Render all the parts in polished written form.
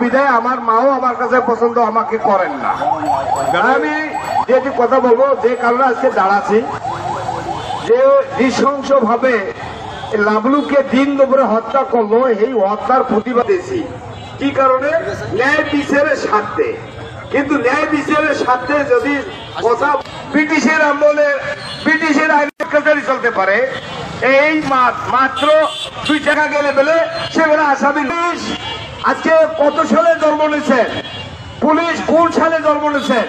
বিধায় আমার মাও আমার কাছে পছন্দ আমাকে করেন না। আমি যেটি কথা বলবো, যে কারণে আজকে দাঁড়াচ্ছি, যে নৃশংস ভাবে লাবলুকে দিন দুপুরে হত্যা করলো, এই হত্যার প্রতিবাদেছি। কি কারণে? ন্যায় বিচারের স্বার্থে। কিন্তু ন্যায় বিচারের স্বার্থে যদি কথা ব্রিটিশের আমলে ব্রিটিশের আইন চলতে পারে, এই মাত্র 2 টাকা গেলে বলে সেগুলো আসামি। আজকে কত সালে জন্ম নিয়েছেন? পুলিশ কোন সালে জন্ম নিয়েছেন?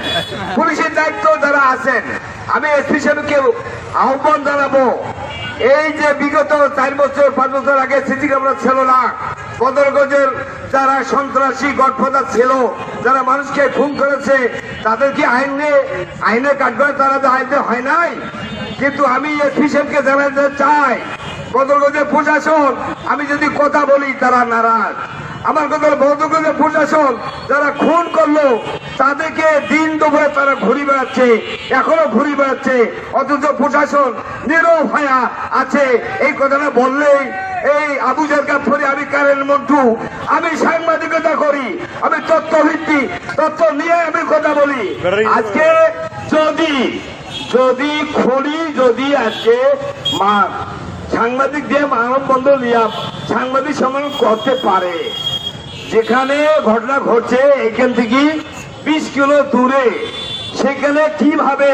পুলিশের দায়িত্ব যারা আছেন, আমি এসপি সাহেবকে আহ্বান জানাবো, এই যে বিগত 4 বছর 5 বছর আগে সিসি ক্যামেরা ছিল না, বদরগঞ্জের যারা সন্ত্রাসী গডফাদার ছিল, যারা মানুষকে খুন করেছে, তাদের কি আইনে কাঠগড়ায় তারা আইতে হয় নাই? কিন্তু আমি এসপি সাহেবকে জানাতে চাই, বদরগঞ্জের প্রশাসন, আমি যদি কথা বলি তারা নারাজ। আমার কথা বদরগঞ্জের প্রশাসন যারা খুন করলো তাদেরকে দিন দুপুরে তারা ঘুরে বেড়াচ্ছে, এখনো ঘুরে বেড়াচ্ছে, অথচ প্রশাসন নীরব হয়ে আছে। এই কথাটা বললেই এই আবু জার গাফফারি, আমি কারেন্ট মন্টু, আমি সাংবাদিকতা করি, আমি তথ্য নিয়ে আমি কথা বলি। আজকে যদি আজকে সাংবাদিক দিয়ে মানববন্ধন নিয়ে সাংবাদিক সম্মেলন করতে পারে, যেখানে ঘটনা ঘটছে এখান থেকে 20 কিলো দূরে, সেখানে কিভাবে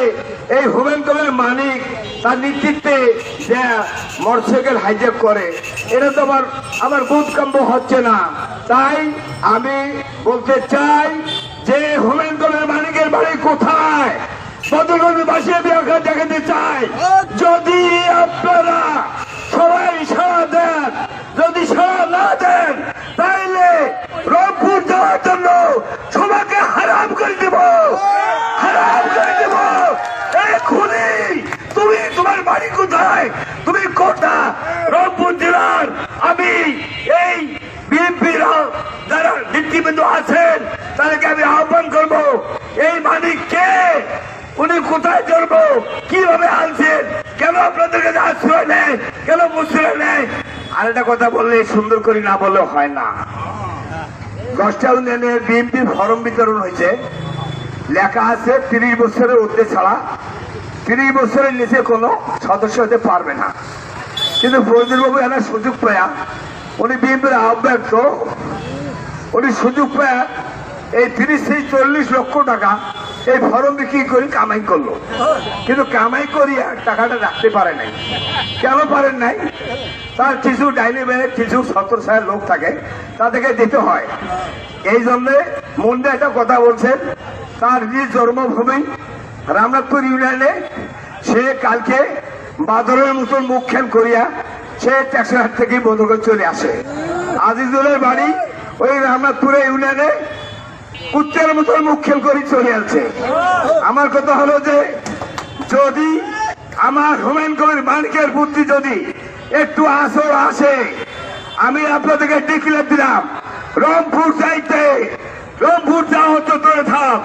এই হুমায়ুন কবির মানিক তার নেতৃত্বে যে মোটরসাইকেল হাইজ্যাক করে, এটা তো আমার বোধগম্য হচ্ছে না। তাই আমি বলতে চাই যে হুমায়ুন কবির মানিকের বাড়ি কোথায়, বদরগঞ্জবাসী দেখাতে চাই। যদি আপনারা সবাই সাড়া দেন, যদি সাড়া না দেন, তাইলে রংপুর যাওয়ার জন্য সবাইকে হারাম করে দেব, হারাম করে দেব। এখনই তুমি, তোমার বাড়ি কোথায়, তুমি কোথা? রংপুর জেলার আমি এই বিএনপির যারা নেতৃবৃন্দ আছেন তাদেরকে আমি আহ্বান করব, এই মানিক কে, উনি কোথায় জন্ম, কিভাবে আনছেন, কেন আপনাদের কাছে আশ্রয় নেয়, কেন মুশ্রয় নেয়? আরেকটা কথা বললে সুন্দর করে না বললে হয় না। 10টা ইউনিয়নের বিএনপির ফরম বিতরণ হয়েছে, লেখা আছে 30 বছরের ঊর্ধ্বে ছাড়া 30 বছরের নিচে কোনো সদস্য হতে পারবে না। কিন্তু ফজলুরবাবু এনার সুযোগ পায়া, উনি বিএনপির আহ্বায়ক, তো উনি সুযোগ পায়া এই 30 থেকে 40 লক্ষ টাকা এই ফরম বিক্রি করে কামাই করলো। কিন্তু কামাই করিয়া টাকাটা রাখতে পারে নাই। কেন পারেন নাই? তার কিছু ডাইনি ব্যাগ, কিছু ছত্রছায়ার লোক থাকে, তাদেরকে দিতে হয়। এই জন্য মুন্ডা একটা কথা বলছেন, তার যে জন্মভূমি রামনাথপুর ইউনিয়নে, সে কালকে বাদরের মতন মুখ খেল করিয়া সে ট্যাক্সিঘাট থেকে বদরগঞ্জ চলে আসে। আজিজুলের বাড়ি ওই রামনাথপুরে ইউনিয়নে, কুত্তের মতন মুখ খেল করে চলে আসছে। আমার কথা হলো যে যদি আমার হুমায়ুন কবির মানিকের বুদ্ধি যদি একটু আসর আসে, আমি আপনাদেরকে ডিক্লেয়ার দিলাম, রংপুর যাইতে, রংপুর যাওয়া হতো তোরে থাক,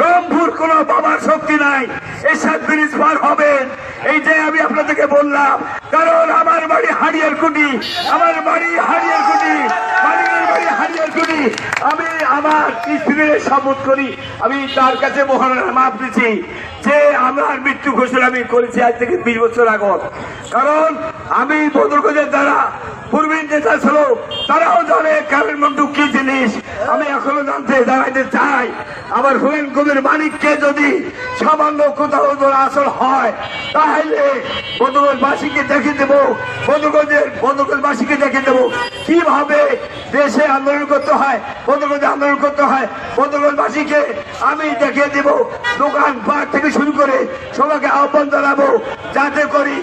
রংপুর কোন বাবার শক্তি নাই, এরশাদ ব্রিজ পার হবেন। এই যে আমি আপনাদেরকে বললাম, কারণ আমার বাড়ি হারিয়ারকুটি, আমার বাড়ি হারিয়ারকুটি, মানিকের বাড়ি হারিয়ারকুটি। আমি আমার স্ত্রীর শপথ করি, আমি তার কাছে মহারানার মাপ দিচ্ছি যে আমার মৃত্যু ঘোষণা আমি করেছি আজ থেকে 20 বছর আগত। কারণ আমি বদরগঞ্জের দ্বারা পূর্বীন যেটা ছিল তারাও জানে কারেন্ট মন্টু কি জিনিস, আমি এখনো জানাইতে চাই। আমার হুমায়ুন কবির মানিককে যদি সামান্য কোথাও আসল হয়, তাহলে বদরগঞ্জবাসীকে দেখে দেব, বদরগঞ্জবাসীকে দেখে দেব কিভাবে দেশে আন্দোলন করতে হয়, বদরগঞ্জে আন্দোলন করতে হয়। বদরগঞ্জবাসীকে আমি দেখিয়ে দেব, দোকান পাট থেকে শুরু করে সবাইকে আহ্বান জানাবো যাতে করি